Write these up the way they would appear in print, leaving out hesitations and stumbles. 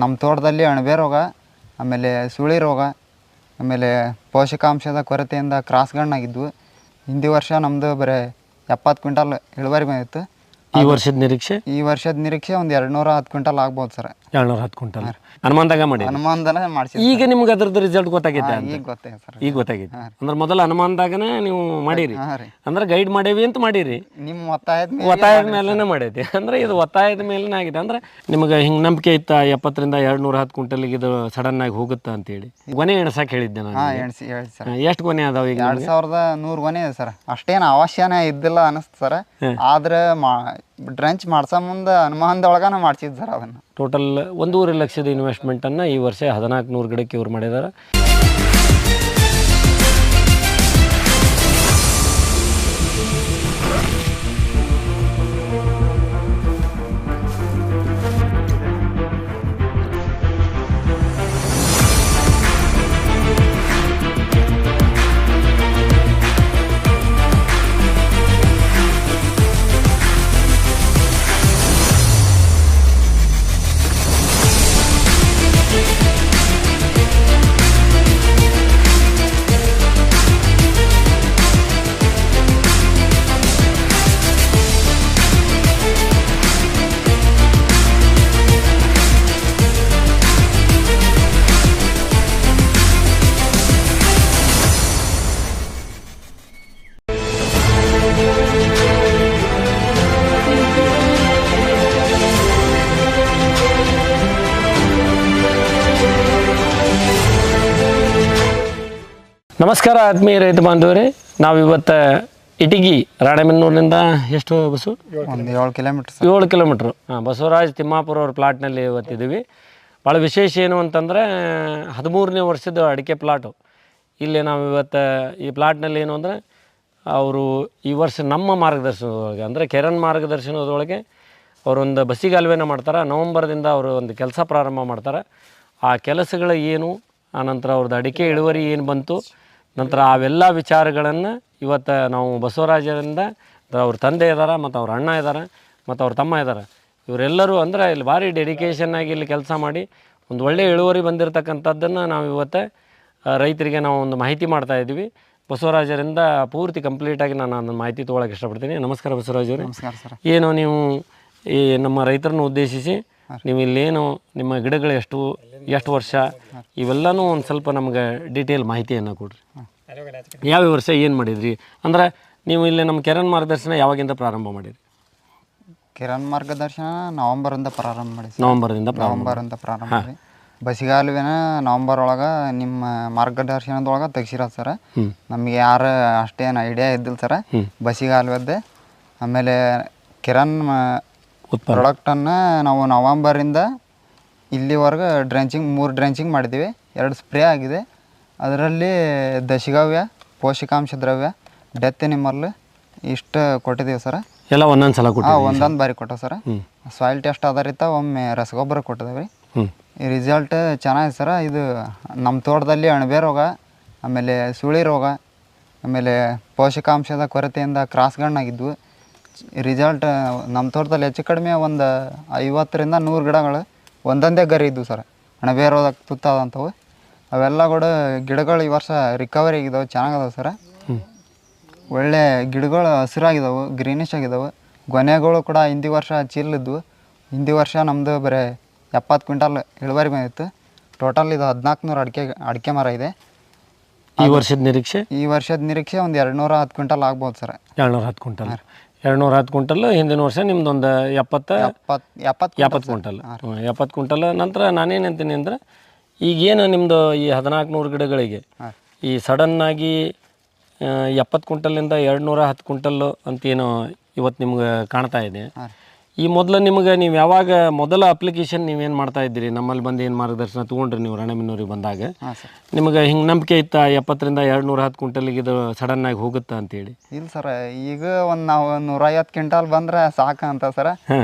ನಮ್ಮ ತೋಟದಲ್ಲಿ ಅಣಬೆ ರೋಗ, ಆಮೇಲೆ ಸುಳಿ ರೋಗ, ಆಮೇಲೆ ಪೋಷಕಾಂಶದ ಕೊರತೆಯಿಂದ ಕ್ರಾಸ್ಗಳನ್ನಾಗಿದ್ವು. ಹಿಂದಿ ವರ್ಷ ನಮ್ಮದು ಬರೀ 70 ಕ್ವಿಂಟಲ್ ಇಳುವರಿ ಬಂದಿತ್ತು. ಈ ವರ್ಷದ ನಿರೀಕ್ಷೆ ಒಂದು 210 ಕ್ವಿಂಟಲ್ ಆಗ್ಬೋದು ಸರ್. 210 ಕ್ವಿಂಟಲ್ ಅನುಮಾನದಾಗ ಮಾಡಿ ಮಾಡಿಸಿ. ಈಗ ನಿಮ್ಗೆ ಅದ್ರದ್ದು ರಿಸಲ್ಟ್ ಗೊತ್ತಾಗೈತೆ? ಈಗ ಗೊತ್ತಾಗ ಸರ್. ಈಗ ಗೊತ್ತಾಗೈತೆ ಅಂದ್ರೆ ಮೊದಲು ಅನುಮಾನದಾಗನೇ ನೀವು ಮಾಡಿರಿ, ರೀ. ಅಂದ್ರೆ ಗೈಡ್ ಮಾಡೇವಿ ಅಂತ ಮಾಡಿರಿ, ನಿಮ್ಮ ಒತ್ತಾಯದ ಮೇಲೆನೇ ಮಾಡೈತಿ. ಅಂದ್ರೆ ಇದು ಒತ್ತಾಯದ ಮೇಲೆನೇ ಆಗಿದೆ. ಅಂದ್ರೆ ನಿಮಗೆ ಹಿಂಗೆ ನಂಬಿಕೆ ಇತ್ತ 70ರಿಂದ 210 ಕ್ವಿಂಟಲ್ಗೆ ಇದು ಸಡನ್ ಆಗಿ ಹೋಗುತ್ತಾ ಅಂತೇಳಿ? ಗೊನೆ ಎಣಸಕ್ಕೆ ಹೇಳಿದ್ದೆ ನಾನು. ಎಣಿಸಿ ಹೇಳಿ ಸರ್. ಎಷ್ಟು ಗೊನೆ ಅದಾವ ಈಗ? 2100 ಗೊನೆ ಇದೆ ಸರ್. ಅಷ್ಟೇನು ಅವಶ್ಯನೇ ಇದ್ದಿಲ್ಲ ಅನಿಸ್ತು ಸರ್. ಆದ್ರೆ ಡ್ರಂಚ್ ಮಾಡ್ಸೋ ಮುಂದೆ ಅನುಮಾನದೊಳಗನ ಮಾಡ್ಸಿದ್ದು ಸರ್. ಅದನ್ನು ಟೋಟಲ್ 1.5 ಲಕ್ಷದ ಇನ್ವೆಸ್ಟ್ಮೆಂಟನ್ನು ಈ ವರ್ಷ 1400 ಗಿಡಕ್ಕೆ ಇವ್ರು ಮಾಡಿದ್ದಾರೆ. ನಮಸ್ಕಾರ ಆತ್ಮೀಯ ರೈತ ಬಾಂಧವರೇ, ನಾವಿವತ್ತು ಇಟಗಿ ರಾಣೆಬೆನ್ನೂರಿನಿಂದ ಎಷ್ಟು bus? 7 kilometre. 7 kilometre. Basavaraj Timmapur ಅವ್ರ ಪ್ಲಾಟ್ನಲ್ಲಿ ಇವತ್ತಿದ್ದೀವಿ. ಭಾಳ ವಿಶೇಷ ಏನು ಅಂತಂದರೆ 13ನೇ ವರ್ಷದ ಅಡಿಕೆ ಪ್ಲಾಟು. ಇಲ್ಲಿ ನಾವು ಇವತ್ತು ಈ ಪ್ಲಾಟ್ನಲ್ಲಿ ಏನು ಅಂದರೆ ಅವರು ಈ ವರ್ಷ ನಮ್ಮ ಮಾರ್ಗದರ್ಶನದೊಳಗೆ ಅಂದರೆ ಕೆರನ್ ಮಾರ್ಗದರ್ಶನದೊಳಗೆ ಅವರೊಂದು ಬಸಿಗಾಲುವೆನ ಮಾಡ್ತಾರೆ. ನವಂಬರ್ದಿಂದ ಅವರು ಒಂದು ಕೆಲಸ ಪ್ರಾರಂಭ ಮಾಡ್ತಾರೆ. ಆ ಕೆಲಸಗಳ ಏನು, ಆನಂತರ ಅವ್ರದ್ದು ಅಡಿಕೆ ಇಳುವರಿ ಏನು ಬಂತು, ನಂತರ ಅವೆಲ್ಲ ವಿಚಾರಗಳನ್ನು ಇವತ್ತು ನಾವು ಬಸವರಾಜರಿಂದ, ಅವ್ರ ತಂದೆ ಇದ್ದಾರೆ, ಮತ್ತು ಅವ್ರ ಅಣ್ಣ ಇದ್ದಾರೆ, ಮತ್ತು ಅವ್ರ ತಮ್ಮ ಇದ್ದಾರೆ, ಇವರೆಲ್ಲರೂ ಅಂದರೆ ಇಲ್ಲಿ ಭಾರಿ ಡೆಡಿಕೇಷನ್ನಾಗಿ ಇಲ್ಲಿ ಕೆಲಸ ಮಾಡಿ ಒಂದು ಒಳ್ಳೆಯ ಇಳುವರಿ ಬಂದಿರತಕ್ಕಂಥದ್ದನ್ನು ನಾವು ಇವತ್ತು ರೈತರಿಗೆ ನಾವು ಒಂದು ಮಾಹಿತಿ ಮಾಡ್ತಾಯಿದ್ದೀವಿ. ಬಸವರಾಜರಿಂದ ಪೂರ್ತಿ ಕಂಪ್ಲೀಟಾಗಿ ನಾನು ಅದನ್ನು ಮಾಹಿತಿ ತೊಗೊಳಕ್ಕೆ ಇಷ್ಟಪಡ್ತೀನಿ. ನಮಸ್ಕಾರ ಬಸವರಾಜ್ ಅವರೇ. ನಮಸ್ಕಾರ ಸರ್. ಏನು ನೀವು ಈ ನಮ್ಮ ರೈತರನ್ನು ಉದ್ದೇಶಿಸಿ ನೀವು ಇಲ್ಲೇನು ನಿಮ್ಮ ಗಿಡಗಳು ಎಷ್ಟು ವರ್ಷ ಇವೆಲ್ಲನೂ ಒಂದು ಸ್ವಲ್ಪ ನಮ್ಗೆ ಡೀಟೇಲ್ ಮಾಹಿತಿಯನ್ನು ಕೊಡ್ರಿ. ಯಾವ ವರ್ಷ ಏನು ಮಾಡಿದ್ರಿ? ಅಂದ್ರೆ ನೀವು ಇಲ್ಲಿ ನಮ್ಮ ಕೆರನ್ ಮಾರ್ಗದರ್ಶನ ಯಾವಾಗಿಂದ ಪ್ರಾರಂಭ ಮಾಡಿರಿ? ಕಿರಣ್ ಮಾರ್ಗದರ್ಶನ ನವಂಬರಿಂದ ಪ್ರಾರಂಭ ಮಾಡಿ. ನವಂಬರಿಂದ ಪ್ರಾರಂಭ ಮಾಡಿ. ಬಸಿಗಾಲುವೆನ ನವಂಬರ್ ಒಳಗೆ ನಿಮ್ಮ ಮಾರ್ಗದರ್ಶನದೊಳಗೆ ತೆಗ್ಸಿರೋದು ಸರ್. ನಮಗೆ ಯಾರು ಅಷ್ಟೇನು ಐಡಿಯಾ ಇದ್ದಿಲ್ಲ ಸರ್ ಬಸಿಗಾಲುವೆದ್ದೆ. ಆಮೇಲೆ ಕಿರಣ್ ಪ್ರಾಡಕ್ಟನ್ನು ನಾವು ನವಂಬರಿಂದ ಇಲ್ಲಿವರೆಗೆ ಡ್ರೆಂಚಿಂಗ್ 3 ಡ್ರೆಂಚಿಂಗ್ ಮಾಡಿದ್ದೀವಿ. 2 ಸ್ಪ್ರೇ ಆಗಿದೆ. ಅದರಲ್ಲಿ ದಶಗವ್ಯ, ಪೋಷಕಾಂಶ ದ್ರವ್ಯ, ಡೆತ್ ಎನಿಮಲ್ ಇಷ್ಟು ಕೊಟ್ಟಿದ್ದೀವಿ ಸರ್. ಎಲ್ಲ ಒಂದೊಂದು ಸಲ ಒಂದೊಂದು ಬಾರಿ ಕೊಟ್ಟವು ಸರ್. ಸಾಯಿಲ್ ಟೆಸ್ಟ್ ಆಧಾರಿತ ಒಮ್ಮೆ ರಸಗೊಬ್ಬರ ಕೊಟ್ಟಿದ್ದೇವೆ. ಈ ರಿಸಲ್ಟ್ ಚೆನ್ನಾಗಿದೆ ಸರ್. ಇದು ನಮ್ಮ ತೋಟದಲ್ಲಿ ಅಣಬೆ ರೋಗ, ಆಮೇಲೆ ಸುಳಿ ರೋಗ, ಆಮೇಲೆ ಪೋಷಕಾಂಶದ ಕೊರತೆಯಿಂದ ಕ್ರಾಸ್ಗಳನ್ನಾಗಿದ್ವು. ರಿಸಲ್ಟ್ ನಮ್ಮ ತೋಟದಲ್ಲಿ ಹೆಚ್ಚು ಕಡಿಮೆ ಒಂದು 50ರಿಂದ 100 ಗಿಡಗಳು ಒಂದೊಂದೇ ಗರಿ ಇದ್ವು ಸರ್. ಅಣಬೆ ರೋಗ ತುತ್ತಾದಂಥವು ಅವೆಲ್ಲ ಕೂಡ ಗಿಡಗಳು ಈ ವರ್ಷ ರಿಕವರಿ ಆಗಿದ್ದಾವೆ, ಚೆನ್ನಾಗದಾವೆ ಸರ್. ಒಳ್ಳೆ ಗಿಡಗಳು ಹಸಿರಾಗಿದ್ದಾವೆ, ಗ್ರೀನಿಶ್ ಆಗಿದ್ದಾವೆ. ಗೊನೆಗಳು ಕೂಡ ಹಿಂದಿ ವರ್ಷ ಚೀಲಿದ್ವು. ಹಿಂದಿ ವರ್ಷ ನಮ್ಮದು ಬರೀ 70 ಕ್ವಿಂಟಲ್ ಇಳುವರಿ ಬಂದಿತ್ತು. ಟೋಟಲ್ ಇದು 1400 ಅಡಿಕೆ ಮರ ಇದೆ. ಈ ವರ್ಷದ ನಿರೀಕ್ಷೆ ಒಂದು 210 ಕ್ವಿಂಟಲ್ ಆಗ್ಬೋದು ಸರ್. 210 ಕ್ವಿಂಟಲ್. 210 ಕ್ವಿಂಟಲ್. ಹಿಂದಿನ ವರ್ಷ ನಿಮ್ದೊಂದು 70 ಕ್ವಿಂಟಲ್. 70 ಕ್ವಿಂಟಲ್. ನಂತರ ನಾನೇನಂತೀನಿ ಅಂದರೆ ಈಗೇನು ನಿಮ್ಮದು ಈ 1400 ಗಿಡಗಳಿಗೆ ಈ ಸಡನ್ನಾಗಿ 70 ಕ್ವಿಂಟಲಿಂದ 210 ಕ್ವಿಂಟಲ್ಲು ಅಂತೇನು ಇವತ್ತು ನಿಮ್ಗೆ ಕಾಣ್ತಾ ಇದೆ. ಈ ಮೊದಲು ನಿಮಗೆ ನೀವು ಯಾವಾಗ ಮೊದಲ ಅಪ್ಲಿಕೇಶನ್ ನೀವೇನು ಮಾಡ್ತಾ ಇದ್ದೀರಿ, ನಮ್ಮಲ್ಲಿ ಬಂದು ಏನು ಮಾರ್ಗದರ್ಶನ ತೊಗೊಂಡ್ರಿ ನೀವು ರಾಣೆಬೆನ್ನೂರಿಗೆ ಬಂದಾಗ, ನಿಮಗೆ ಹಿಂಗೆ ನಂಬಿಕೆ ಇತ್ತ 70ರಿಂದ 210 ಕ್ವಿಂಟಲ್ಗೆ ಇದು ಸಡನ್ನಾಗಿ ಹೋಗುತ್ತಾ ಅಂತೇಳಿ? ಇಲ್ಲ ಸರ್, ಈಗ ಒಂದು ನಾವು 150 ಕ್ವಿಂಟಲ್ ಬಂದ್ರೆ ಸಾಕಂತ ಸರ್.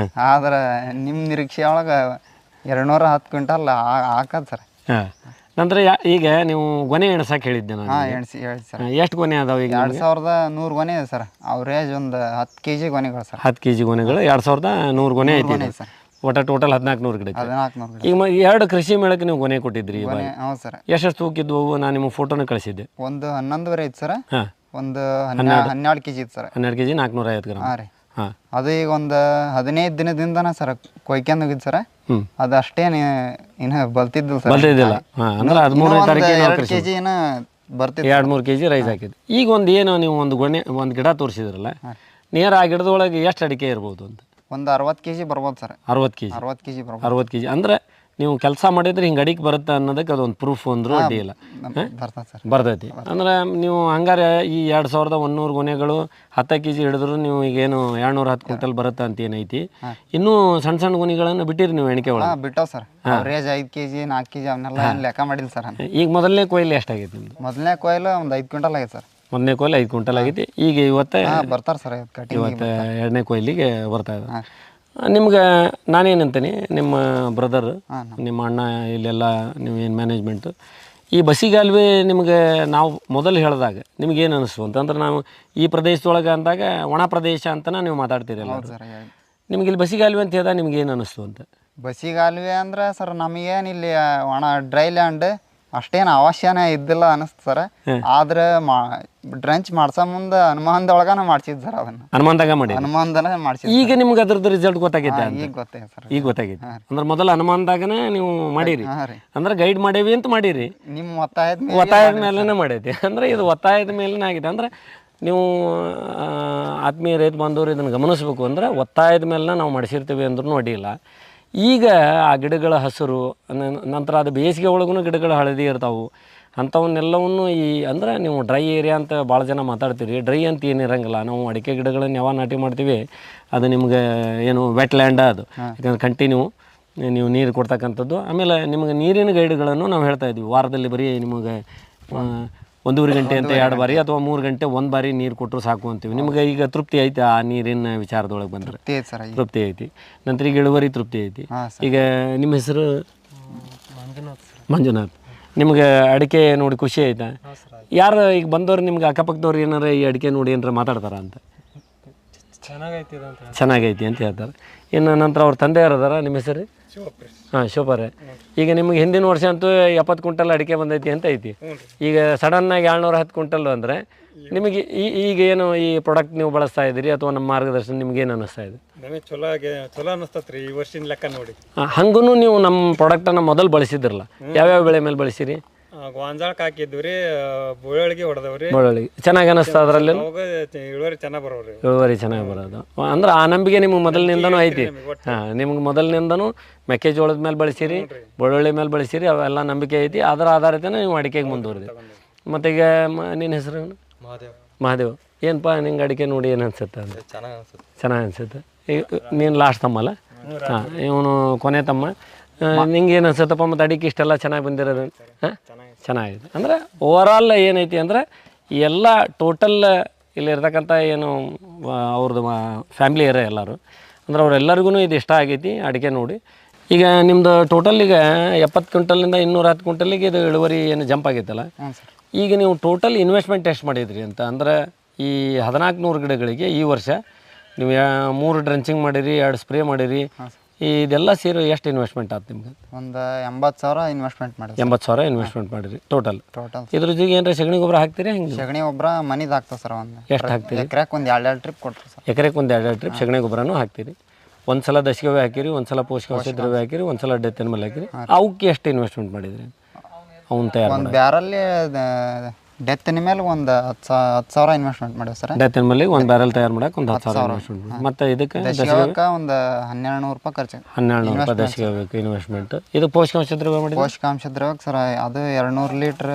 ಆದ್ರೆ ನಿಮ್ಮ ನಿರೀಕ್ಷೆ ಒಳಗೆ 210 ಕ್ವಿಂಟಲ್ ಹಾಕದು ಸರ್. ನಂತರ ಈಗ ನೀವು ಗೊನೆ ಎಣಸಕ್ಕೆ ಹೇಳಿದ್ದೆ ನಾನು. ಎಣಿಸಿ ಹೇಳಿ ಸರ್. ಎಷ್ಟು ಗೊನೆ ಅದಾವೆ ಈಗ? 2100 ಗೊನೆ ಇದೆ ಸರ್. ಅವರೇಜ್ ಒಂದು 10 kg ಗೊನೆಗಳು ಸರ್. 10 kg ಗೊನೆಗಳು 2100 ಗೊನೆ ಐತಿ. ಒಟ್ಟು ಟೋಟಲ್ 1400 ಗಿಡ ಐತಿ. 1400 ಈಗ 2 ಕೃಷಿ ಮೇಳಕ್ಕೆ ನೀವು ಗೊನೆ ಕೊಟ್ಟಿದ್ರಿ. ಹೌದು ಸರ್. ಎಷ್ಟು ತೂಕಿದ್ವು? ನಾನು ನಿಮಗೆ ಫೋಟೋನ ಕಳಿಸಿದ್ದೆ. ಒಂದು 11 ಐತಿ ಸರ್. ಹಾಂ, ಒಂದು 12 kg ಇತ್ತು ಸರ್. 12 kg 450 gram. ಹಾಂ ರೀ. ಹಾಂ, ಅದು ಈಗ ಒಂದು 15 ದಿನದಿಂದನ ಸರ್ ಕೊಯ್ಕೊಂಡು ಹೋಗಿದ್ದು ಸರ್. ಅದು ಅಷ್ಟೇನು ಇನ್ನು ಬಲ್ತಿದ್ದಿಲ್ಲ ಸರ್. ಬಲ್ತಿದ್ದಿಲ್ಲ. ಹಾಂ, ಅಂದ್ರೆ 13ನೇ ತಾರೀಕಿಗೆ 2 kg ಬರ್ತಿತ್ತು. 2-3 kg ರೈಸ್ ಹಾಕಿದ್ದು. ಈಗ ಒಂದು ಏನು ನೀವು ಒಂದು ಗಿಡ ತೋರಿಸಿದ್ರಲ್ಲ, ನೇರ ಆ ಗಿಡದೊಳಗೆ ಎಷ್ಟು ಅಡಿಕೆ ಇರ್ಬೋದು ಅಂತ? ಒಂದು 60 kg ಬರ್ಬೋದು ಸರ್. 60 kg. 60 kg ಬರ್ಬೋದು. 60 kg ಅಂದರೆ ನೀವು ಕೆಲಸ ಮಾಡಿದ್ರೆ ಹಿಂಗೆ ಅಡಿಕೆ ಬರುತ್ತೆ ಅನ್ನೋದಕ್ಕೆ ಅದೊಂದು ಪ್ರೂಫ್ ಅಂದರೂ ಅಡ್ಡಿ ಇಲ್ಲ. ಬರ್ತದೆ ಸರ್. ಬರ್ತೈತಿ. ಅಂದ್ರೆ ನೀವು ಹಂಗಾರೆ ಈ 2100 ಗೊನೆಗಳು 10 kg ಹಿಡಿದ್ರು ನೀವು ಈಗೇನು 210 ಕ್ವಿಂಟಲ್ ಬರುತ್ತೆ ಅಂತ ಏನೈತಿ. ಇನ್ನೂ ಸಣ್ಣ ಸಣ್ಣ ಗೊನೆಗಳನ್ನು ಬಿಟ್ಟಿರಿ ನೀವು ಎಣಿಕೆ ಒಳಗೆ? ಬಿಟ್ಟವು ಸರ್. ಅವರೇಜ್ 5 kg 4 kg ಅವನ್ನೆಲ್ಲ ಲೆಕ್ಕ ಮಾಡಿಲ್ಲ ಸರ್. ಈಗ ಮೊದಲನೇ ಕೊಯ್ಲು ಎಷ್ಟಾಗೈತಿ ನಿಮ್ದು? ಮೊದಲನೇ ಕೊಯ್ಲು ಒಂದು 5 ಕ್ವಿಂಟಲ್ ಆಗೈತೆ ಸರ್. ಮೊದಲನೇ ಕೊಯ್ಲು 5 ಕ್ವಿಂಟಲ್ ಆಗೈತಿ. ಈಗ ಇವತ್ತೇ ಬರ್ತಾರೆ ಸರ್. ಇವತ್ತು 2ನೇ ಕೊಯ್ಲಿಗೆ ಬರ್ತಾ ಇದೆ. ನಿಮ್ಗೆ ನಾನೇನಂತೀನಿ, ನಿಮ್ಮ ಬ್ರದರ್, ನಿಮ್ಮ ಅಣ್ಣ, ಇಲ್ಲೆಲ್ಲ ನೀವು ಏನು ಮ್ಯಾನೇಜ್ಮೆಂಟು, ಈ ಬಸಿಗಾಲುವೆ ನಿಮಗೆ ನಾವು ಮೊದಲು ಹೇಳಿದಾಗ ನಿಮ್ಗೇನು ಅನ್ನಿಸ್ತು ಅಂತಂದ್ರೆ, ನಾವು ಈ ಪ್ರದೇಶದೊಳಗೆ ಅಂದಾಗ ಒಣ ಪ್ರದೇಶ ಅಂತಲೇ ನೀವು ಮಾತಾಡ್ತೀರಲ್ಲ, ನಿಮ್ಗೆ ಇಲ್ಲಿ ಬಸಿಗಾಲುವೆ ಅಂತ ಹೇಳಿದಾಗ ನಿಮ್ಗೇನು ಅನ್ನಿಸ್ತು ಅಂತ? ಬಸಿಗಾಲುವೆ ಅಂದ್ರೆ ಸರ್ ನಮಗೇನು ಇಲ್ಲಿ ಒಣ ಡ್ರೈ ಲ್ಯಾಂಡ್ ಅಷ್ಟೇನು ಅವಶ್ಯನೇ ಇದ್ದಿಲ್ಲ ಅನ್ನಿಸ್ತು ಸರ್. ಆದ್ರೆ ಡ್ರಂಚ್ ಮಾಡ್ಸೋ ಮುಂದೆ ಅನುಮಾನದೊಳಗನ ಮಾಡ್ಸಿದ್ದು ಸರ್. ಅದನ್ನು ಅನುಮಾನದಾಗ ಮಾಡಿ ಅನುಮಾನದನೇ ಮಾಡ್ಸಿದ್ದು. ಈಗ ನಿಮ್ಗೆ ಅದ್ರದ್ದು ರಿಸಲ್ಟ್ ಗೊತ್ತಾಗೈತೆ? ಈಗ ಗೊತ್ತಾಗಿದೆ ಸರ್. ಈಗ ಗೊತ್ತಾಗೈತೆ. ಅಂದ್ರೆ ಮೊದಲು ಅನುಮಾನದಾಗನೇ ನೀವು ಮಾಡಿರಿ, ಅಂದ್ರೆ ಗೈಡ್ ಮಾಡೇವಿ ಅಂತ ಮಾಡಿರಿ. ನಿಮ್ಮ ಒತ್ತಾಯದ ಮೇಲೆನೇ ಮಾಡೈತಿ. ಅಂದ್ರೆ ಇದು ಒತ್ತಾಯದ ಮೇಲೆನೇ ಆಗಿದೆ. ಅಂದ್ರೆ ನೀವು ಆತ್ಮೀಯ ರೈತ ಬಾಂಧವರು ಇದನ್ನು ಗಮನಿಸ್ಬೇಕು. ಅಂದರೆ ಒತ್ತಾಯದ ಮೇಲೆ ನಾವು ಮಾಡಿಸಿರ್ತೀವಿ ಅಂದ್ರೂ ಅಡ್ಡಿಲ್ಲ. ಈಗ ಆ ಗಿಡಗಳ ಹಸಿರು, ನಂತರ ಅದು ಬೇಸಿಗೆ ಒಳಗೂ ಗಿಡಗಳು ಹಳದಿ ಇರ್ತಾವೆ. ಅಂಥವನ್ನೆಲ್ಲವನ್ನು ಅಂದರೆ ನೀವು ಡ್ರೈ ಏರಿಯಾ ಅಂತ ಭಾಳ ಜನ ಮಾತಾಡ್ತೀರಿ. ಡ್ರೈ ಅಂತ ಏನಿರಂಗಿಲ್ಲ. ನಾವು ಅಡಿಕೆ ಗಿಡಗಳನ್ನು ಯಾವಾಗ ನಾಟಿ ಮಾಡ್ತೀವಿ ಅದು ನಿಮ್ಗೆ ಏನು ವೆಟ್ ಲ್ಯಾಂಡ ಅದು. ಯಾಕಂದ್ರೆ ಕಂಟಿನ್ಯೂ ನೀವು ನೀರು ಕೊಡ್ತಕ್ಕಂಥದ್ದು. ಆಮೇಲೆ ನಿಮಗೆ ನೀರಿನ ಗೈಡ್ಗಳನ್ನು ನಾವು ಹೇಳ್ತಾ ಇದ್ವಿ. ವಾರದಲ್ಲಿ ಬರೀ ನಿಮಗೆ 1.5 ಗಂಟೆ ಅಂತ 2 ಬಾರಿ ಅಥವಾ 3 ಗಂಟೆ 1 ಬಾರಿ ನೀರು ಕೊಟ್ಟರು ಸಾಕು ಅಂತೀವಿ. ನಿಮ್ಗೆ ಈಗ ತೃಪ್ತಿ ಐತೆ ಆ ನೀರಿನ ವಿಚಾರದೊಳಗೆ ಬಂದರೆ? ತೃಪ್ತಿ ಐತಿ. ನಂತರ ಈಗ ಇಳುವರಿ ತೃಪ್ತಿ ಐತಿ. ಈಗ ನಿಮ್ಮ ಹೆಸರು? ಮಂಜುನಾಥ್. ನಿಮ್ಗೆ ಅಡಿಕೆ ನೋಡಿ ಖುಷಿ ಆಯ್ತಾ? ಯಾರು ಈಗ ಬಂದವ್ರು ನಿಮ್ಗೆ ಅಕ್ಕಪಕ್ಕದವ್ರು ಏನಾರ ಈ ಅಡಿಕೆ ನೋಡಿ ಏನಾರ ಮಾತಾಡ್ತಾರ ಅಂತ? ಚೆನ್ನಾಗೈತಿ ಅಂತ ಹೇಳ್ತಾರೆ. ಇನ್ನು ನಂತರ ಅವ್ರ ತಂದೆಯವ್ರು ಅದಾರ. ನಿಮ್ಮ ಹೆಸರು? ಹಾಂ, ಶಿವಪರೆ. ಈಗ ನಿಮ್ಗೆ ಹಿಂದಿನ ವರ್ಷ ಅಂತೂ 70 ಕ್ವಿಂಟಲ್ ಅಡಿಕೆ ಬಂದೈತಿ ಅಂತ ಐತಿ. ಈಗ ಸಡನ್ನಾಗಿ 210 ಕ್ವಿಂಟಲ್ ಅಂದರೆ ನಿಮಗೆ ಈಗ ಏನು ಈ ಪ್ರಾಡಕ್ಟ್ ನೀವು ಬಳಸ್ತಾ ಇದ್ದೀರಿ ಅಥವಾ ನಮ್ಮ ಮಾರ್ಗದರ್ಶನ ನಿಮ್ಗೆ ಏನು ಅನ್ನಿಸ್ತಾ ಇದೆ? ನಮಗೆ ಚಲೋ ಅನ್ನಿಸ್ತತ್ರಿ ಈ ವರ್ಷದ ಲೆಕ್ಕ ನೋಡಿ. ಹಂಗೂ ನೀವು ನಮ್ಮ ಪ್ರಾಡಕ್ಟನ್ನು ಮೊದಲು ಬಳಸಿದ್ರಲ್ಲ, ಯಾವ್ಯಾವ ಬೆಳೆ ಮೇಲೆ ಬಳಸಿರಿ? ಗೊಂಜಾಳಕ್ಕೆ ಹಾಕಿದ್ವಿ ರೀ, ಬೆಳ್ಳುಳ್ಳಿಗೆ ಹೊಡೆದವ್ರಿ. ಬೆಳ್ಳುಳ್ಳಿ ಚೆನ್ನಾಗಿ ಅನ್ನಿಸ್ತಾ ಅದರಲ್ಲಿ? ಇಳುವರಿ ಚೆನ್ನಾಗಿ ಬರೋರಿ. ಇಳುವರಿ ಚೆನ್ನಾಗಿ ಬರೋದು ಅಂದ್ರೆ ಆ ನಂಬಿಕೆ ನಿಮ್ಗೆ ಮೊದಲಿನಿಂದನೂ ಐತಿ. ಹಾಂ, ನಿಮ್ಗೆ ಮೊದಲಿನಿಂದನೂ ಮೆಕ್ಕೆಜೋಳದ ಮೇಲೆ ಬಳಸಿರಿ, ಬೆಳ್ಳುಳ್ಳಿ ಮೇಲೆ ಬಳಸಿರಿ, ಅವೆಲ್ಲ ನಂಬಿಕೆ ಐತಿ. ಅದರ ಆಧಾರಿತನೇ ನೀವು ಅಡಿಕೆಗೆ ಮುಂದುವರಿದೆ. ಮತ್ತು ಈಗ ನಿನ್ನ ಹೆಸರು? ಮಹಾದೇವ್. ಏನಪ್ಪ ನಿಂಗೆ ಅಡಿಕೆ ನೋಡಿ ಏನು ಅನ್ಸುತ್ತೆ? ಅಂದರೆ ಚೆನ್ನಾಗಿ ಅನ್ಸುತ್ತೆ. ಈಗ ನೀನು ಲಾಸ್ಟ್ ತಮ್ಮಲ್ಲ? ಹಾಂ, ಇವನು ಕೊನೆ ತಮ್ಮ. ನಿಂಗೆ ಏನು ಅನ್ಸುತ್ತಪ್ಪ? ಮತ್ತು ಅಡಿಕೆ ಇಷ್ಟೆಲ್ಲ ಚೆನ್ನಾಗಿ ಬಂದಿರೋದು? ಹಾಂ, ಚೆನ್ನಾಗಿದೆ. ಅಂದರೆ ಓವರಾಲ್ ಏನೈತಿ ಅಂದರೆ ಎಲ್ಲ ಟೋಟಲ್ ಇಲ್ಲಿರ್ತಕ್ಕಂಥ ಏನು ಅವ್ರದ್ದು ಫ್ಯಾಮ್ಲಿ ಇರೋ ಎಲ್ಲರೂ ಅಂದ್ರೆ ಅವರೆಲ್ಲರಿಗೂ ಇದು ಇಷ್ಟ ಆಗೈತಿ ಅಡಿಕೆ ನೋಡಿ. ಈಗ ನಿಮ್ಮದು ಟೋಟಲ್ ಈಗ 70 ಕ್ವಿಂಟಲಿಂದ 210 ಕ್ವಿಂಟಲಿಗೆ ಇದು ಇಳುವರಿ ಏನು ಜಂಪ್ ಆಗೈತಲ್ಲ, ಈಗ ನೀವು ಟೋಟಲ್ ಇನ್ವೆಸ್ಟ್ಮೆಂಟ್ ಎಷ್ಟು ಮಾಡಿದ್ರಿ ಅಂತ? ಅಂದರೆ ಈ 1400 ಗಿಡಗಳಿಗೆ ಈ ವರ್ಷ ನೀವು 3 ಡ್ರಂಚಿಂಗ್ ಮಾಡಿರಿ, 2 ಸ್ಪ್ರೇ ಮಾಡಿರಿ, ಇದೆಲ್ಲ ಸೇರಿ ಎಷ್ಟು ಇನ್ವೆಸ್ಟ್ಮೆಂಟ್ ಆಯ್ತು ನಿಮ್ಗೆ? ಒಂದು 80,000 ಇನ್ವೆಸ್ಟ್ಮೆಂಟ್ ಮಾಡಿ. 80,000 ಇನ್ವೆಸ್ಟ್ಮೆಂಟ್ ಮಾಡಿರಿ ಟೋಟಲ್. ಇದ್ರ ಜೊತೆಗೆ ಏನಾರ ಸಗಣಿ ಗೊಬ್ಬರ ಹಾಕ್ತೀರಿ? ಹೆಂಗೆ? ಸಗಣಿ ಗೊಬ್ಬರ ಮನಿದು ಹಾಕ್ತದೆ ಸರ್. ಎಷ್ಟು ಹಾಕ್ತೀರಿ? ಎಕರೆಗೆ ಒಂದು 2 ಟ್ರಿಪ್ ಕೊಟ್ಟರು ಸರ್. ಎಕರೆಗೆ ಒಂದು 2 ಟ್ರಿಪ್ ಸಗಣಿ ಗೊಬ್ಬರನೂ ಹಾಕ್ತೀರಿ. ಒಂದು ಸಲ ದಶಗವ್ಯ ಹಾಕಿರಿ, ಒಂದು ಸಲ ಪೋಷಕಾಂಶ ದ್ರವ್ಯ ಹಾಕಿರಿ, ಒಂದು ಸಲ ಡೆತ್ ಮೇಲೆ ಹಾಕಿರಿ. ಅವಕ್ಕೆ ಎಷ್ಟು ಇನ್ವೆಸ್ಟ್ಮೆಂಟ್ ಮಾಡಿದ್ರಿ? ಅವ್ನು ತಯಾರು ಒಂದು ಬ್ಯಾರಲ್ಲಿ ಡೆತ್ತಿನ ಮೇಲೆ ಒಂದು 10,000 ಇನ್ವೆಸ್ಟ್ಮೆಂಟ್ ಮಾಡಿವಿ ಸರ್. ಡೆತ್ತಿನ ಮೇಲೆ ಒಂದು ಬ್ಯಾರಲ್ ತಯಾರು ಮಾಡಕ್ಕೆ ಒಂದು 10,000 ಇನ್ವೆಸ್ಟ್ಮೆಂಟ್ ಮಾಡಿ. ಮತ್ತು ಇದಕ್ಕೆ ದಶಗವ್ಯಕ್ಕೆ ಒಂದು 1,200 ರೂಪಾಯಿ ಖರ್ಚು. 1,200 ರೂಪಾಯಿ ದಶಗವ್ಯಕ್ಕೆ ಇನ್ವೆಸ್ಟ್ಮೆಂಟ್. ಇದು ಪೋಷಕಾಂಶ ದ್ರವ್ಯ ಮಾಡಿ? ಪೋಷಕಾಂಶ ದ್ರವ್ಯಕ್ಕೆ ಸರ್ ಅದು 200 ಲೀಟ್ರ್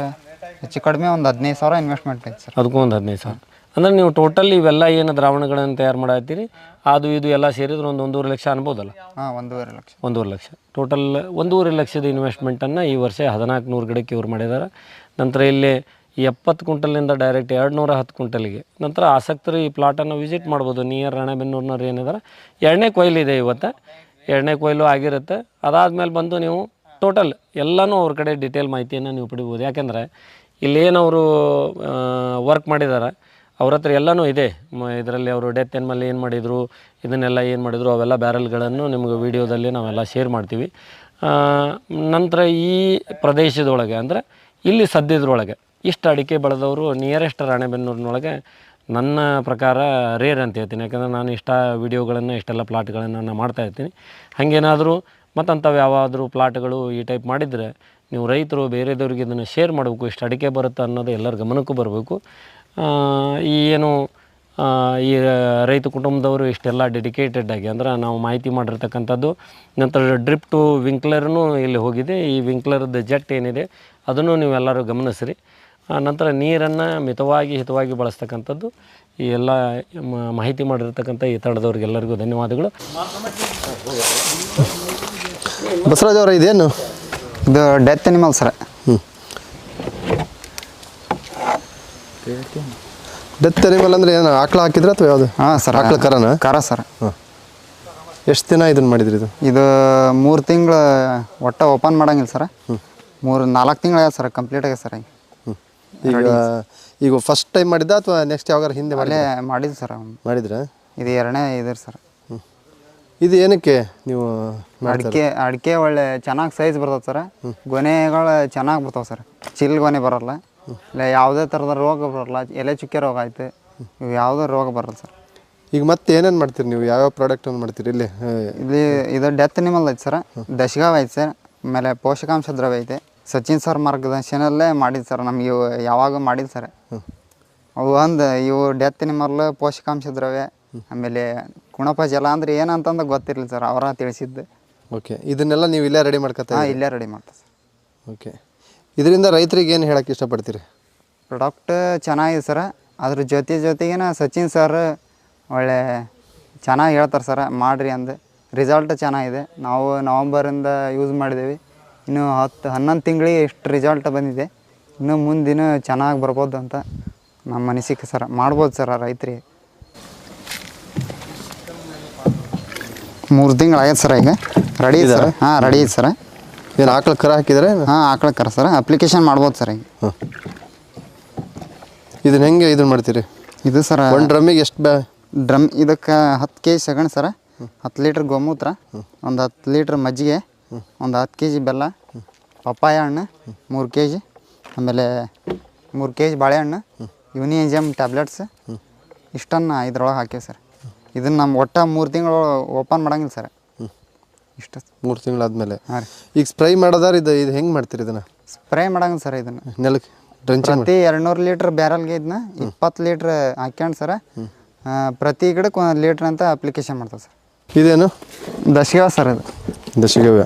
ಹೆಚ್ಚು ಕಡಿಮೆ ಒಂದು 15,000 ಇನ್ವೆಸ್ಟ್ಮೆಂಟ್ ಐತೆ ಸರ್. ಅದಕ್ಕೂ ಒಂದು 15,000. ಅಂದರೆ ನೀವು ಟೋಟಲ್ ಇವೆಲ್ಲ ಏನು ದ್ರಾವಣಗಳನ್ನು ತಯಾರು ಮಾಡತ್ತೀರಿ ಅದು ಇದು ಎಲ್ಲ ಸೇರಿದ್ರೆ ಒಂದು 1.5 ಲಕ್ಷ ಅನ್ಬೋದಲ್ಲ? ಹಾಂ, 1.5 ಲಕ್ಷ. 1.5 ಲಕ್ಷ ಟೋಟಲ್. 1.5 ಲಕ್ಷದ ಇನ್ವೆಸ್ಟ್ಮೆಂಟನ್ನು ಈ ವರ್ಷ 1400 ಗಿಡಕ್ಕೆ ಇವ್ರು ಮಾಡಿದ್ದಾರೆ. ನಂತರ ಇಲ್ಲಿ 70 ಕ್ವಿಂಟಲಿಂದ ಡೈರೆಕ್ಟ್ 210 ಕ್ವಿಂಟಲಿಗೆ. ನಂತರ ಆಸಕ್ತರು ಈ ಪ್ಲಾಟನ್ನು ವಿಸಿಟ್ ಮಾಡ್ಬೋದು. ನಿಯರ್ ರಾಣೆಬೆನ್ನೂರಿನವ್ರು ಏನಿದ್ದಾರೆ 2ನೇ ಕೊಯ್ಲು ಇದೆ ಇವತ್ತು. 2ನೇ ಕೊಯ್ಲು ಆಗಿರುತ್ತೆ. ಅದಾದಮೇಲೆ ಬಂದು ನೀವು ಟೋಟಲ್ ಎಲ್ಲನೂ ಅವ್ರ ಕಡೆ ಡಿಟೇಲ್ ಮಾಹಿತಿಯನ್ನು ನೀವು ಪಡಿಬೋದು. ಯಾಕೆಂದರೆ ಇಲ್ಲೇನವರು ವರ್ಕ್ ಮಾಡಿದ್ದಾರೆ ಅವ್ರ ಹತ್ರ ಎಲ್ಲನೂ ಇದೆ. ಇದರಲ್ಲಿ ಅವರು ಡೆತ್ ಎನ್ಮಲ್ಲಿ ಏನು ಮಾಡಿದರು, ಇದನ್ನೆಲ್ಲ ಏನು ಮಾಡಿದರು, ಅವೆಲ್ಲ ಬ್ಯಾರಲ್ಗಳನ್ನು ನಿಮಗೆ ವೀಡಿಯೋದಲ್ಲಿ ನಾವೆಲ್ಲ ಶೇರ್ ಮಾಡ್ತೀವಿ. ನಂತರ ಈ ಪ್ರದೇಶದೊಳಗೆ ಅಂದರೆ ಇಲ್ಲಿ ಸದ್ಯದ್ರೊಳಗೆ ಇಷ್ಟು ಅಡಿಕೆ ಬೆಳೆದವರು ನಿಯರೆಸ್ಟ್ ರಾಣೆಬೆನ್ನೂರಿನೊಳಗೆ ನನ್ನ ಪ್ರಕಾರ ರೇರ್ ಅಂತ ಹೇಳ್ತೀನಿ. ಯಾಕಂದರೆ ನಾನು ವೀಡಿಯೋಗಳನ್ನು ಇಷ್ಟೆಲ್ಲ ಪ್ಲಾಟ್ಗಳನ್ನು ನಾನು ಮಾಡ್ತಾಯಿರ್ತೀನಿ. ಹಾಗೇನಾದರೂ ಮತ್ತಂಥವು ಯಾವಾದರೂ ಪ್ಲಾಟ್ಗಳು ಈ ಟೈಪ್ ಮಾಡಿದರೆ ನೀವು ರೈತರು ಬೇರೆದವ್ರಿಗೆ ಇದನ್ನು ಶೇರ್ ಮಾಡಬೇಕು. ಇಷ್ಟು ಅಡಿಕೆ ಬರುತ್ತೆ ಅನ್ನೋದು ಎಲ್ಲರ ಗಮನಕ್ಕೂ ಬರಬೇಕು. ಈ ಏನು ಈ ರೈತ ಕುಟುಂಬದವರು ಇಷ್ಟೆಲ್ಲ ಡೆಡಿಕೇಟೆಡ್ ಆಗಿ ಅಂದ್ರೆ ನಾವು ಮಾಹಿತಿ ಮಾಡಿರ್ತಕ್ಕಂಥದ್ದು. ನಂತರ ಡ್ರಿಪ್ ಟು ವಿಂಕ್ಲರ್ನೂ ಇಲ್ಲಿ ಹೋಗಿದೆ. ಈ ವಿಂಕ್ಲರ್ದ ಜೆಟ್ ಏನಿದೆ ಅದನ್ನು ನೀವೆಲ್ಲರೂ ಗಮನಿಸ್ರಿ. ನಂತರ ನೀರನ್ನು ಮಿತವಾಗಿ ಹಿತವಾಗಿ ಬಳಸ್ತಕ್ಕಂಥದ್ದು. ಈ ಎಲ್ಲ ಮಾಹಿತಿ ಮಾಡಿರ್ತಕ್ಕಂಥ ಈ ತಂಡದವ್ರಿಗೆಲ್ಲರಿಗೂ ಧನ್ಯವಾದಗಳು. ಬಸವರಾಜ್ ಅವರ ಇದೇನು ಇದು death animal sir. Death animal ಅಂದರೆ ಏನು, ಆಕಳ ಹಾಕಿದ್ರೆ ಅಥವಾ ಯಾವುದು? ಹಾಂ ಸರ್, ಆಕಳ ಕರನ ಕರ ಸರ್. ಹಾಂ. ಎಷ್ಟು ದಿನ ಇದನ್ನು ಮಾಡಿದ್ರಿ? ಇದು 3 ತಿಂಗಳು ಒಟ್ಟು ಓಪನ್ ಮಾಡಂಗಿಲ್ಲ ಸರ್. 4 ತಿಂಗಳು ಆಗ್ಯದ ಸರ್, ಕಂಪ್ಲೀಟ್ ಆಗ್ಯದ ಸರ್. ಈಗ ಫಸ್ಟ್ ಟೈಮ್ ಮಾಡಿದ್ದ ಅಥವಾ ನೆಕ್ಸ್ಟ್ ಯಾವಾಗ ಹಿಂದೆ ಮಾಡಿದ್ದು ಸರ್. ಮಾಡಿದ್ರೆ ಇದು 2ನೇ ಇದ್ರಿ ಸರ್. ಇದು ಏನಕ್ಕೆ ನೀವು ಅಡಿಕೆ ಒಳ್ಳೆ ಚೆನ್ನಾಗಿ ಸೈಜ್ ಬರ್ತದೆ ಸರ್. ಗೊನೆಗಳು ಚೆನ್ನಾಗಿ ಬರ್ತಾವೆ ಸರ್. ಚಿಲ್ ಗೊನೆ ಬರೋಲ್ಲ, ಇಲ್ಲ ಯಾವುದೇ ಥರದ ರೋಗ ಬರೋಲ್ಲ. ಎಲೆ ಚುಕ್ಕೆ ರೋಗ ಆಯ್ತು, ಇವು ಯಾವುದೇ ರೋಗ ಬರಲ್ಲ ಸರ್. ಈಗ ಮತ್ತೆ ಏನೇನು ಮಾಡ್ತೀರಿ ನೀವು? ಯಾವ್ಯಾವ ಪ್ರಾಡಕ್ಟನ್ನು ಮಾಡ್ತೀರಿ ಇಲ್ಲಿ? ಇದು ಡೆತ್ ಅನಿಮಲ್ ಐತೆ ಸರ್, ದಶಗಾವ್ ಐತೆ ಸರ್, ಆಮೇಲೆ ಪೋಷಕಾಂಶ ದ್ರವ್ಯ ಐತೆ. ಸಚಿನ್ ಸರ್ ಮಾರ್ಗದರ್ಶನಲ್ಲೇ ಮಾಡಿದ್ದು ಸರ್. ನಮ್ಗೆ ಇವು ಯಾವಾಗ ಮಾಡಿದ್ದು ಸರ್. ಇವು ಡೆತ್ ಅನಿಮಲ್, ಪೋಷಕಾಂಶ ದ್ರವ್ಯ, ಆಮೇಲೆ ಕುಣಪ ಜಲ ಅಂದ್ರೆ ಏನಂತಂದು ಗೊತ್ತಿರಲಿಲ್ಲ ಸರ್, ಅವರ ತಿಳಿಸಿದ್ದು. ಓಕೆ, ಇದನ್ನೆಲ್ಲ ನೀವು ಇಲ್ಲೇ ರೆಡಿ ಮಾಡ್ಕೊತಾ? ಇಲ್ಲೇ ರೆಡಿ ಮಾಡ್ತಾರೆ ಸರ್. ಓಕೆ, ಇದರಿಂದ ರೈತರಿಗೆ ಏನು ಹೇಳಕ್ಕೆ ಇಷ್ಟಪಡ್ತೀರಿ? ಪ್ರಾಡಕ್ಟ್ ಚೆನ್ನಾಗಿದೆ ಸರ್. ಅದ್ರ ಜೊತೆಗೇನ ಸಚಿನ್ ಸರ್ ಒಳ್ಳೆ ಚೆನ್ನಾಗಿ ಹೇಳ್ತಾರೆ ಸರ್, ಮಾಡಿರಿ ಅಂದು. ರಿಸಲ್ಟ್ ಚೆನ್ನಾಗಿದೆ. ನಾವು ನವಂಬರಿಂದ ಯೂಸ್ ಮಾಡಿದ್ದೀವಿ. ಇನ್ನು 10-11 ತಿಂಗಳಿಗೆ ಇಷ್ಟು ರಿಸಲ್ಟ್ ಬಂದಿದೆ. ಇನ್ನು ಮುಂದಿನ ಚೆನ್ನಾಗಿ ಬರ್ಬೋದು ಅಂತ ನಮ್ಮ ಅನಿಸಿಕೆ ಸರ್. ಮಾಡ್ಬೋದು ಸರ್ ರೈತರಿಗೆ. 3 ತಿಂಗಳು ಆಗ್ಯದ ಸರ್. ಈಗ ರೆಡಿ ಇದೆ ಸರ್. ಹಾಂ, ರೆಡಿ ಇದೆ ಸರ್. ಏನು ಆಕಳ ಕರ ಹಾಕಿದರೆ? ಹಾಂ, ಆಕಳ ಕರ ಸರ್. ಅಪ್ಲಿಕೇಶನ್ ಮಾಡ್ಬೋದು ಸರ್ ಈಗ. ಇದನ್ನ ಹೆಂಗೆ ಇದನ್ನು ಮಾಡ್ತೀರಿ? ಇದು ಸರ್ ಒಂದು ಡ್ರಮ್ಮಿಗೆ ಎಷ್ಟು ಡ್ರಮ್? ಇದಕ್ಕೆ 10 kg ಸಗಣಿ ಸರ, 10 ಲೀಟ್ರ್ ಗೋಮೂತ್ರ, ಒಂದು 10 ಲೀಟ್ರ್ ಮಜ್ಜಿಗೆ, ಒಂದು 10 kg ಬೆಲ್ಲ, ಪಪ್ಪಾಯ ಹಣ್ಣು 3 kg, ಆಮೇಲೆ 3 kg ಬಾಳೆಹಣ್ಣು, ಯುನಿಎಂಜಿಯಮ್ ಟ್ಯಾಬ್ಲೆಟ್ಸ್, ಇಷ್ಟನ್ನು ಇದ್ರೊಳಗೆ ಹಾಕೀವಿ ಸರ್. ಇದನ್ನು ನಮ್ಮ ಒಟ್ಟು 3 ತಿಂಗಳು ಓಪನ್ ಮಾಡಂಗಿಲ್ಲ ಸರ್. ಇಷ್ಟು 3 ತಿಂಗಳಾದ್ಮೇಲೆ. ಹಾಂ ರೀ. ಈಗ ಸ್ಪ್ರೈ ಮಾಡೋದಾದ್ರೆ ಇದು ಹೆಂಗೆ ಮಾಡ್ತೀರಿ? ಇದನ್ನು ಸ್ಪ್ರೇ ಮಾಡಂಗಿಲ್ಲ ಸರ್. ಇದನ್ನು ನೆಲಕ್ಕೆ ಪ್ರತಿ 200 ಲೀಟ್ರ್ ಬ್ಯಾರಲ್ಗೆ ಇದನ್ನ 20 ಲೀಟ್ರ್ ಹಾಕ್ಯಂಡು ಸರ, ಪ್ರತಿ ಗಿಡಕ್ಕೆ 1 ಲೀಟ್ರ್ ಅಂತ ಅಪ್ಲಿಕೇಶನ್ ಮಾಡ್ತೇವೆ ಸರ್. ಇದೇನು? ದಶಗಾವ್ ಸರ್. ಇದು ದಶಗವ್ಯ.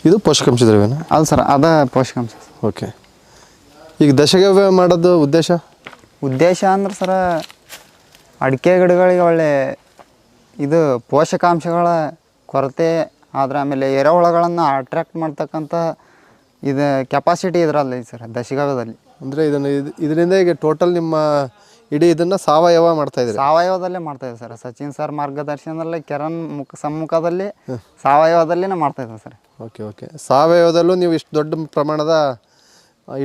ಇದು ಪೋಷಕಾಂಶ ದ್ರವ್ಯನ? ಅಲ್ಲ ಸರ್, ಅದ ಪೋಷಕಾಂಶ. ಓಕೆ, ಈಗ ದಶಗವ್ಯ ಮಾಡೋದು ಉದ್ದೇಶ ಅಂದ್ರೆ ಸರ, ಅಡಿಕೆ ಗಿಡಗಳಿಗೆ ಒಳ್ಳೆ ಇದು ಪೋಷಕಾಂಶಗಳ ಕೊರತೆ ಆದ್ರೆ, ಆಮೇಲೆ ಎರೆಹುಳಗಳನ್ನು ಅಟ್ರ್ಯಾಕ್ಟ್ ಮಾಡ್ತಕ್ಕಂಥ ಇದು ಕೆಪಾಸಿಟಿ ಇದರಲ್ಲಿ ಸರ್ ದಶಗವ್ಯದಲ್ಲಿ. ಅಂದರೆ ಇದರಿಂದ ಈಗ ಟೋಟಲ್ ನಿಮ್ಮ ಇಡೀ ಇದನ್ನು ಸಾವಯವ ಮಾಡ್ತಾಯಿದ್ದೀರಿ? ಸಾವಯವದಲ್ಲೇ ಮಾಡ್ತಾಯಿದ್ದೀವಿ ಸರ್. ಸಚಿನ್ ಸರ್ ಮಾರ್ಗದರ್ಶನದಲ್ಲೇ ಕೆರನ್ ಸಮ್ಮುಖದಲ್ಲಿ ಸಾವಯವದಲ್ಲೇ ಮಾಡ್ತಾಯಿದ್ದೀವಿ ಸರ್. ಓಕೆ, ಸಾವಯವದಲ್ಲೂ ನೀವು ಇಷ್ಟು ದೊಡ್ಡ ಪ್ರಮಾಣದ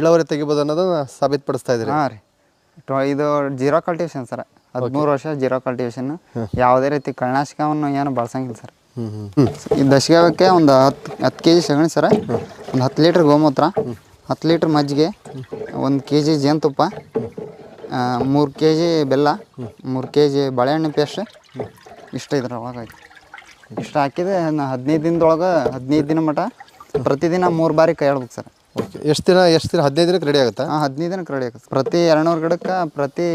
ಇಳುವರಿ ತೆಗಿಬೋದು ಅನ್ನೋದನ್ನು ಸಾಬೀತುಪಡಿಸ್ತಾ ಇದ್ದೀರಿ? ಹಾಂ ರೀ. ಇದು ಜೀರೋ ಕಲ್ಟಿವೇಶನ್ ಸರ್. 13 ವರ್ಷ ಜೀರೋ ಕಲ್ಟಿವೇಶನ್. ಯಾವುದೇ ರೀತಿ ಕೀಟನಾಶಕವನ್ನು ಏನು ಬಳಸಂಗಿಲ್ಲ ಸರ್. ಈ ದಶಗವ್ಯಕ್ಕೆ ಒಂದು 10 kg ಸಗಣಿ ಸರ, ಒಂದು 10 ಲೀಟ್ರ್ ಗೋಮೂತ್ರ, 10 ಲೀಟ್ರ್ ಮಜ್ಜಿಗೆ, 1 kg ಜೇನುತುಪ್ಪ, 3 kg ಬೆಲ್ಲ, 3 kg ಬಾಳೆಹಣ್ಣು ಪೇಸ್ಟ್, ಇಷ್ಟು ಇದ್ರೊಳಗೆ ಆಯ್ತು. ಇಷ್ಟು ಹಾಕಿದೆ 15 ದಿನದೊಳಗೆ 15 ದಿನ ಮಟ್ಟ ಪ್ರತಿದಿನ 3 ಬಾರಿ ಕೈ ಆಡ್ಬೇಕು ಸರ್. ಓಕೆ, ಎಷ್ಟು ದಿನ 15 ದಿನಕ್ಕೆ ರೆಡಿ ಆಗುತ್ತಾ? ಹಾಂ, 15 ದಿನಕ್ಕೆ ರೆಡಿ ಆಗುತ್ತೆ. ಪ್ರತಿ 200 ಗಿಡಕ್ಕೆ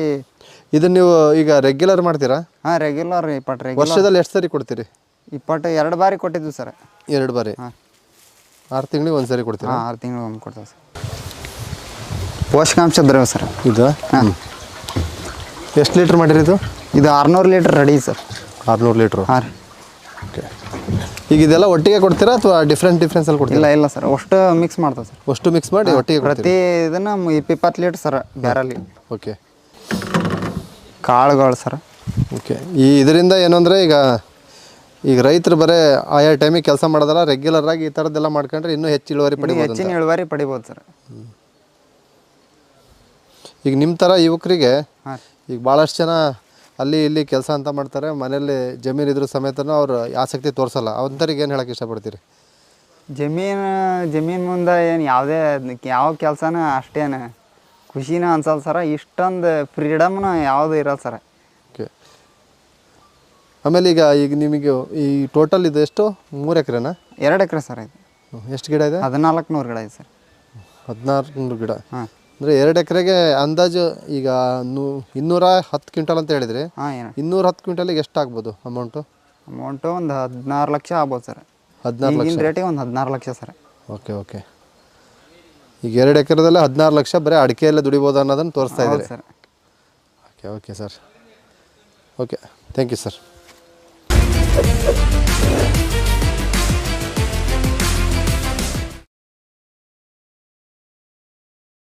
ಇದನ್ನು ನೀವು ಈಗ ರೆಗ್ಯುಲರ್ ಮಾಡ್ತೀರಾ? ಹಾಂ, ರೆಗ್ಯುಲರ್. ವರ್ಷದಲ್ಲಿ ಎಷ್ಟು ಸರಿ ಕೊಡ್ತೀರಿ? 2 ಬಾರಿ ಕೊಟ್ಟಿದ್ವಿ ಸರ್. 2 ಬಾರಿ? ಹಾಂ. 6 ತಿಂಗಳಿಗೆ 1 ಸರಿ ಕೊಡ್ತೀರಾ? ಹಾಂ, 6 ತಿಂಗಳಿಗೆ ಒಮ್ಮೆ ಕೊಡ್ತೇವೆ ಸರ್. ಪೋಷಕಾಂಶ ದ್ರವ್ಯ ಸರ್ ಇದು. ಹಾಂ. ಎಷ್ಟು ಲೀಟ್ರ್ ಮಾಡಿರಿ ಇದು? 600 ಲೀಟ್ರ್ ರೆಡಿ ಸರ್. 600 ಲೀಟ್ರು? ಹಾಂ ರೀ. ಓಕೆ, ಈಗ ಇದೆಲ್ಲ ಒಟ್ಟಿಗೆ ಕೊಡ್ತೀರಾ ಅಥವಾ ಡಿಫ್ರೆನ್ಸಲ್ಲಿ ಕೊಡ್ತೀರಾ? ಇಲ್ಲ ಸರ್, ಅಷ್ಟು ಮಿಕ್ಸ್ ಮಾಡ್ತೇವೆ ಸರ್. ಅಷ್ಟು ಮಿಕ್ಸ್ ಮಾಡಿ ಒಟ್ಟಿಗೆ ಪ್ರತಿ ಇದನ್ನು 20 ಲೀಟ್ರ್ ಸರ್ ಬ್ಯಾರಲ್ಲಿ. ಓಕೆ. ಕಾಳುಗಳು ಸರ್. ಓಕೆ, ಇದರಿಂದ ಏನು ಅಂದರೆ ಈಗ ರೈತರು ಬರೀ ಆಯಾ ಟೈಮಿಗೆ ಕೆಲಸ ಮಾಡೋದಲ್ಲ, ರೆಗ್ಯುಲರ್ ಆಗಿ ಈ ಥರದ್ದೆಲ್ಲ ಮಾಡ್ಕೊಂಡ್ರೆ ಇನ್ನೂ ಹೆಚ್ಚು ಇಳುವರಿ ಪಡಿಬೋದು. ಹೆಚ್ಚಿನ ಇಳುವರಿ ಪಡಿಬೋದು ಸರ್. ಈಗ ನಿಮ್ಮ ಥರ ಯುವಕರಿಗೆ ಹಾಂ ಈಗ ಭಾಳಷ್ಟು ಜನ ಅಲ್ಲಿ ಇಲ್ಲಿ ಕೆಲಸ ಅಂತ ಮಾಡ್ತಾರೆ, ಮನೆಯಲ್ಲಿ ಜಮೀನು ಇದ್ರ ಸಮೇತನೂ ಅವ್ರು ಆಸಕ್ತಿ ತೋರಿಸಲ್ಲ. ಅಂಥವ್ರಿಗೆ ಏನು ಹೇಳೋಕ್ಕೆ ಇಷ್ಟಪಡ್ತೀರಿ? ಜಮೀನು ಮುಂದೆ ಏನು ಯಾವುದೇ ಯಾವ ಕೆಲಸನ ಅಷ್ಟೇನು ಖುಷಿನ ಅನ್ಸಲ್ಲ ಸರ. ಇಷ್ಟೊಂದು ಫ್ರೀಡಮ್ನ ಯಾವುದು ಇರಲ್ಲ ಸರ. ಓಕೆ. ಆಮೇಲೆ ಈಗ ನಿಮಗೆ ಈ ಟೋಟಲ್ ಇದು ಎಷ್ಟು, 3 ಎಕರೆನಾ? 2 ಎಕರೆ ಸರ್ ಇದು. ಎಷ್ಟು ಗಿಡ ಇದೆ? 1400 ಗಿಡ ಇದೆ ಸರ್. 1400 ಗಿಡ. ಹಾಂ ಅಂದರೆ 2 ಎಕರೆಗೆ ಅಂದಾಜು ಈಗ 210 ಕ್ವಿಂಟಲ್ ಅಂತ ಹೇಳಿದ್ರಿ. ಹಾಂ ಏನು 210 ಕ್ವಿಂಟಲಿಗೆ ಎಷ್ಟು ಆಗ್ಬೋದು ಅಮೌಂಟು? ಒಂದು 16 ಲಕ್ಷ ಆಗ್ಬೋದು ಸರ್. 16 ಲಕ್ಷ. ಈಗಿನ ರೇಟಿಗೆ ಒಂದು 16 ಲಕ್ಷ ಸರ್. Okay okay. ಈಗ 2 ಎಕರೆದಲ್ಲೇ 16 ಲಕ್ಷ ಬರೀ ಅಡಿಕೆಯಲ್ಲೇ ದುಡಿಬೋದು ಅನ್ನೋದನ್ನು ತೋರಿಸ್ತಾ ಇದ್ದಾರೆ sir. Okay okay sir. Okay, thank you sir.